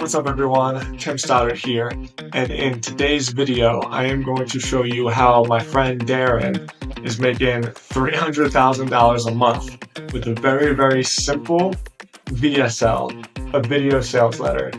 What's up everyone, Tim Stoddard here, and in today's video I am going to show you how my friend Darren is making $300,000 a month with a very simple VSL, a video sales letter.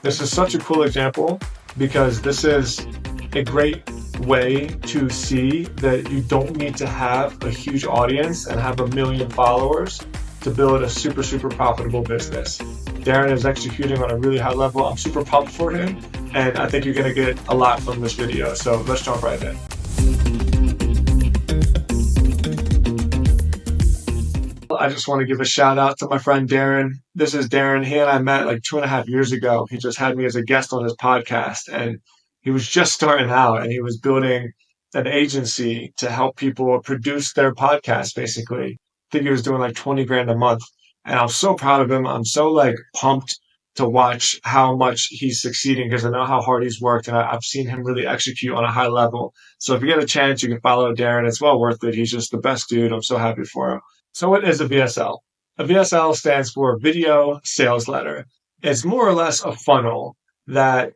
This is such a cool example because this is a great way to see that you don't need to have a huge audience and have 1 million followers to build a super profitable business. Darren is executing on a really high level. I'm super pumped for him, and I think you're going to get a lot from this video. So let's jump right in. I just want to give a shout out to my friend Darren. This is Darren. He and I met like 2.5 years ago. He just had me as a guest on his podcast, and he was just starting out, and he was building an agency to help people produce their podcast, basically. I think he was doing like 20 grand a month. And I'm so proud of him. I'm so pumped to watch how much he's succeeding because I know how hard he's worked, and I've seen him really execute on a high level. So if you get a chance, you can follow Darren. It's well worth it. He's just the best dude. I'm so happy for him. So what is a VSL? A VSL stands for Video Sales Letter. It's more or less a funnel that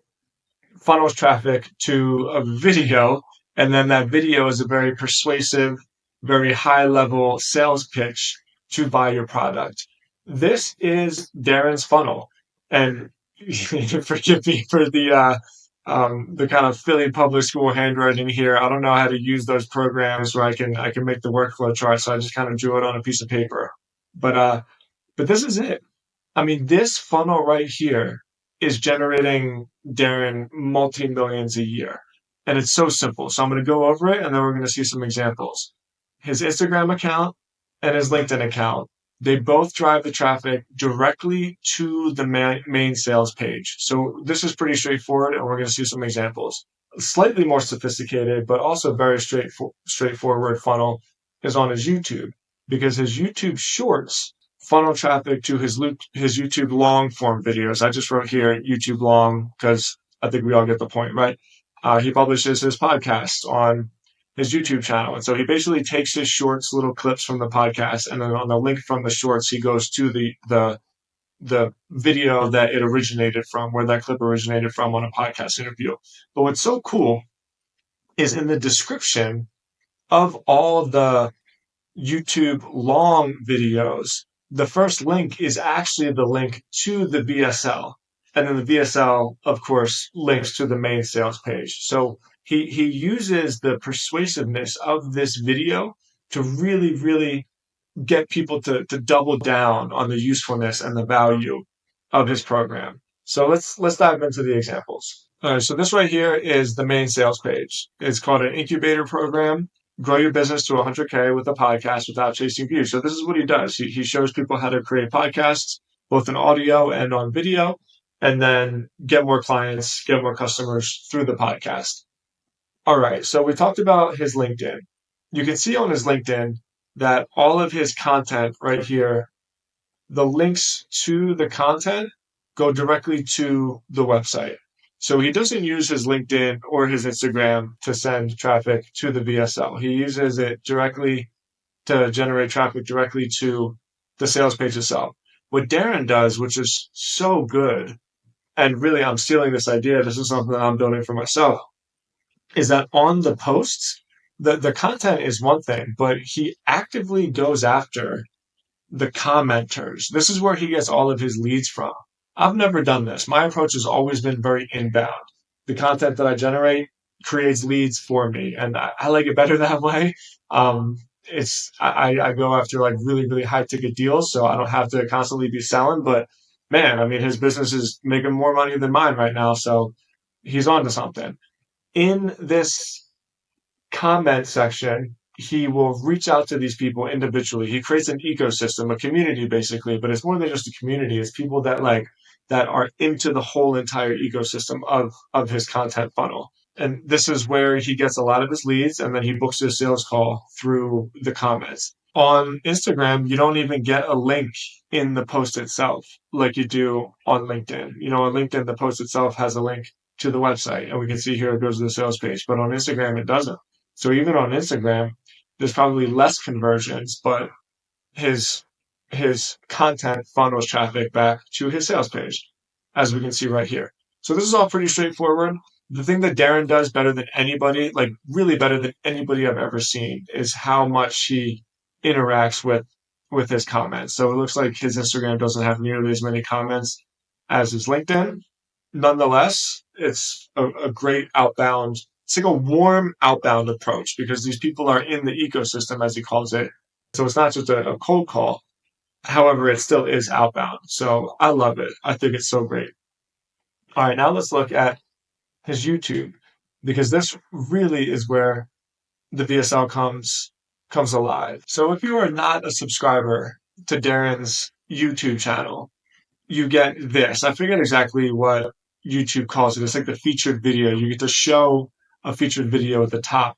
funnels traffic to a video, and then that video is a very persuasive, very high level sales pitch to buy your product. This is Darren's funnel, and forgive me for the kind of Philly public school handwriting here. I don't know how to use those programs where I can make the workflow chart, so I just kind of drew it on a piece of paper. But this is it. I mean, this funnel right here is generating Darren multi-millions a year, and it's so simple. So I'm going to go over it, and then we're going to see some examples. His Instagram account and his LinkedIn account, they both drive the traffic directly to the main sales page. So this is pretty straightforward, and we're going to see some examples. Slightly more sophisticated, but also very straightforward funnel is on his YouTube, because his YouTube shorts funnel traffic to his YouTube long form videos. I just wrote here YouTube long because I think we all get the point, right? He publishes his podcast on his YouTube channel. And so he basically takes his shorts, little clips from the podcast, and then on the link from the shorts, he goes to the video that it originated from, where that clip originated from on a podcast interview. But what's so cool is in the description of all the YouTube long videos, the first link is actually the link to the VSL. And then the VSL, of course, links to the main sales page. So he uses the persuasiveness of this video to really get people to double down on the usefulness and the value of his program. So let's dive into the examples. All right, so this right here is the main sales page. It's called an incubator program. Grow your business to 100K with a podcast without chasing views. So this is what he does. He shows people how to create podcasts, both in audio and on video, and then get more clients, get more customers through the podcast. All right, so we talked about his LinkedIn. You can see on his LinkedIn that all of his content right here, the links to the content go directly to the website. So he doesn't use his LinkedIn or his Instagram to send traffic to the VSL. He uses it directly to generate traffic directly to the sales page itself. What Darren does, which is so good, and really I'm stealing this idea, this is something that I'm building for myself, is that on the posts, the content is one thing, but he actively goes after the commenters. This is where he gets all of his leads from. I've never done this. My approach has always been very inbound. The content that I generate creates leads for me, and I like it better that way. I go after really high ticket deals, so I don't have to constantly be selling. But man, I mean, his business is making more money than mine right now, so he's on to something. In this comment section, he will reach out to these people individually. He creates an ecosystem, a community basically, but it's more than just a community. It's people that are into the whole entire ecosystem of his content funnel. And this is where he gets a lot of his leads, and then he books his sales call through the comments. On Instagram, you don't even get a link in the post itself like you do on LinkedIn. On LinkedIn, the post itself has a link to the website, and we can see here it goes to the sales page, but on Instagram it doesn't. So even on Instagram, there's probably less conversions, but his content funnels traffic back to his sales page. as we can see right here. So this is all pretty straightforward. The thing that Darren does better than anybody, like really better than anybody I've ever seen, is how much he interacts with his comments. So it looks like his Instagram doesn't have nearly as many comments as his LinkedIn. Nonetheless, it's a great outbound. It's like a warm outbound approach because these people are in the ecosystem, as he calls it. So it's not just a cold call. However, it still is outbound. So I love it. I think it's so great. All right, now let's look at his YouTube because this really is where the VSL comes alive. So if you are not a subscriber to Darren's YouTube channel, you get this. I forget exactly what YouTube calls it. It's like the featured video. You get to show a featured video at the top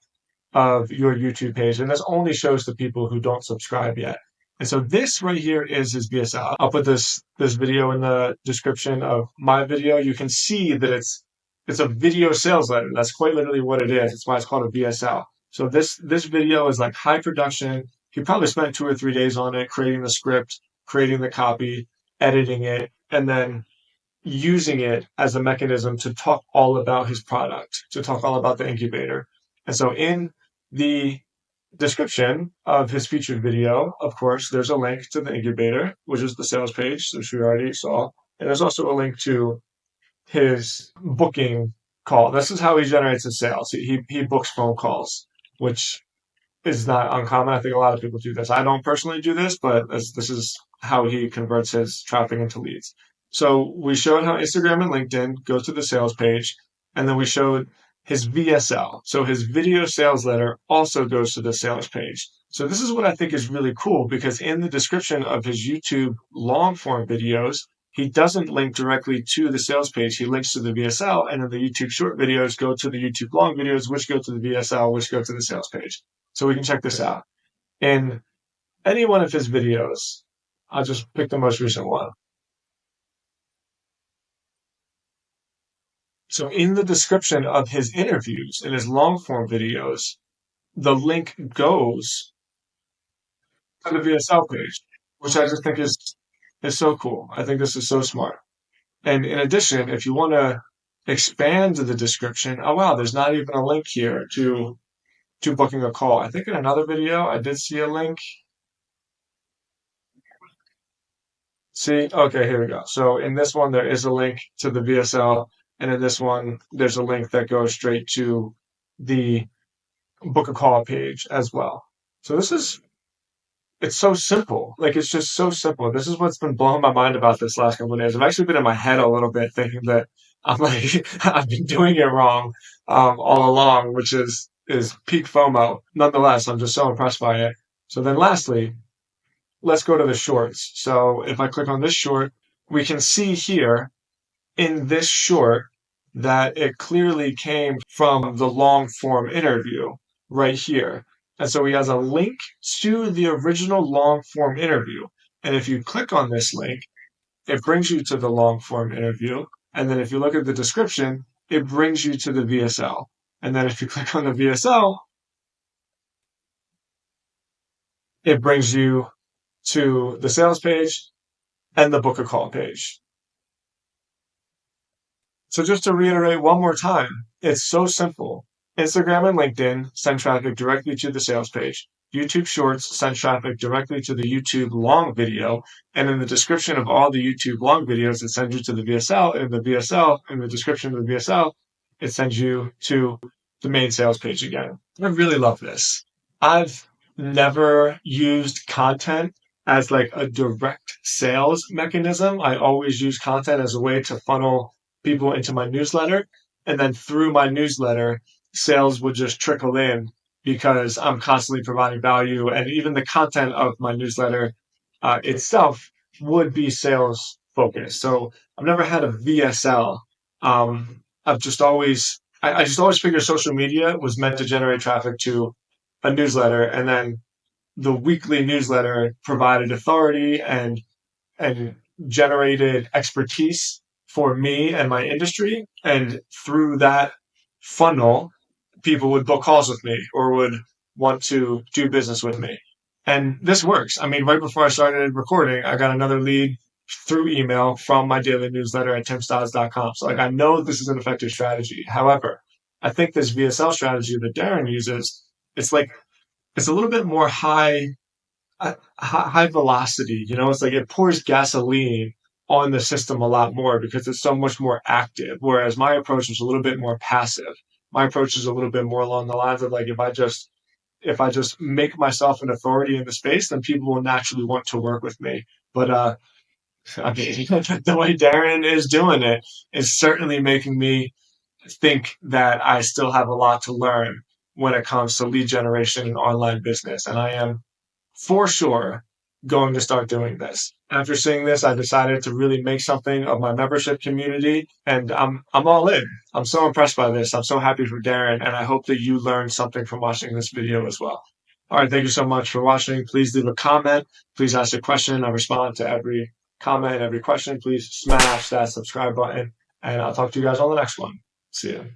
of your YouTube page, and this only shows to people who don't subscribe yet. And so this right here is his VSL. I'll put this video in the description of my video. You can see that it's a video sales letter. That's quite literally what it is. That's why it's called a VSL. So this video is like high production. He probably spent 2 or 3 days on it, creating the script, creating the copy, editing it, and then using it as a mechanism to talk all about his product, to talk all about the incubator. And so in the description of his featured video, of course, there's a link to the incubator, which is the sales page, which we already saw. And there's also a link to his booking call. This is how he generates his sales. He books phone calls, which is not uncommon. I think a lot of people do this. I don't personally do this, but this is how he converts his traffic into leads. So we showed how Instagram and LinkedIn go to the sales page, and then we showed his VSL. So his video sales letter also goes to the sales page. So this is what I think is really cool because in the description of his YouTube long form videos, he doesn't link directly to the sales page. He links to the VSL, and then the YouTube short videos go to the YouTube long videos, which go to the VSL, which go to the sales page. So we can check this out. In any one of his videos, I'll just pick the most recent one. So in the description of his interviews, in his long form videos, the link goes to the VSL page, which I just think is so cool. I think this is so smart. And in addition, if you want to expand the description, oh wow, there's not even a link here to booking a call. I think in another video I did see a link. See, okay, here we go. So in this one there is a link to the VSL, and in this one there's a link that goes straight to the book a call page as well. So it's so simple. Like it's just so simple. This is what's been blowing my mind about this last couple of days. I've actually been in my head a little bit thinking that I'm like I've been doing it wrong all along, which is peak FOMO. Nonetheless, I'm just so impressed by it. So then lastly, let's go to the shorts. So if I click on this short, we can see here in this short that it clearly came from the long form interview right here. And so he has a link to the original long form interview. And if you click on this link, it brings you to the long form interview. And then if you look at the description, it brings you to the VSL. And then if you click on the VSL, it brings you to the sales page and the book a call page. So just to reiterate one more time, it's so simple. Instagram and LinkedIn send traffic directly to the sales page. YouTube Shorts send traffic directly to the YouTube long video. And in the description of all the YouTube long videos, it sends you to the VSL. And the VSL, in the description of the VSL, it sends you to the main sales page again. I really love this. I've never used content as like a direct sales mechanism. I always use content as a way to funnel people into my newsletter. And then through my newsletter, sales would just trickle in because I'm constantly providing value. And even the content of my newsletter itself would be sales focused. So I've never had a VSL. I've just always, I just always figured social media was meant to generate traffic to a newsletter. And then the weekly newsletter provided authority and generated expertise for me and my industry. And through that funnel, people would book calls with me or would want to do business with me. And this works. I mean, right before I started recording, I got another lead through email from my daily newsletter at timstyles.com. So like I know this is an effective strategy. However, I think this VSL strategy that Darren uses, it's like it's a little bit more high velocity. It's like it pours gasoline on the system a lot more because it's so much more active. Whereas my approach is a little bit more passive. My approach is a little bit more along the lines of like if I just make myself an authority in the space, then people will naturally want to work with me. But I mean, the way Darren is doing it is certainly making me think that I still have a lot to learn when it comes to lead generation and online business. And I am for sure going to start doing this. After seeing this, I decided to really make something of my membership community, and I'm all in. I'm so impressed by this. I'm so happy for Darren, and I hope that you learned something from watching this video as well. All right, thank you so much for watching. Please leave a comment. Please ask a question. I respond to every comment, every question. Please smash that subscribe button, and I'll talk to you guys on the next one. See you.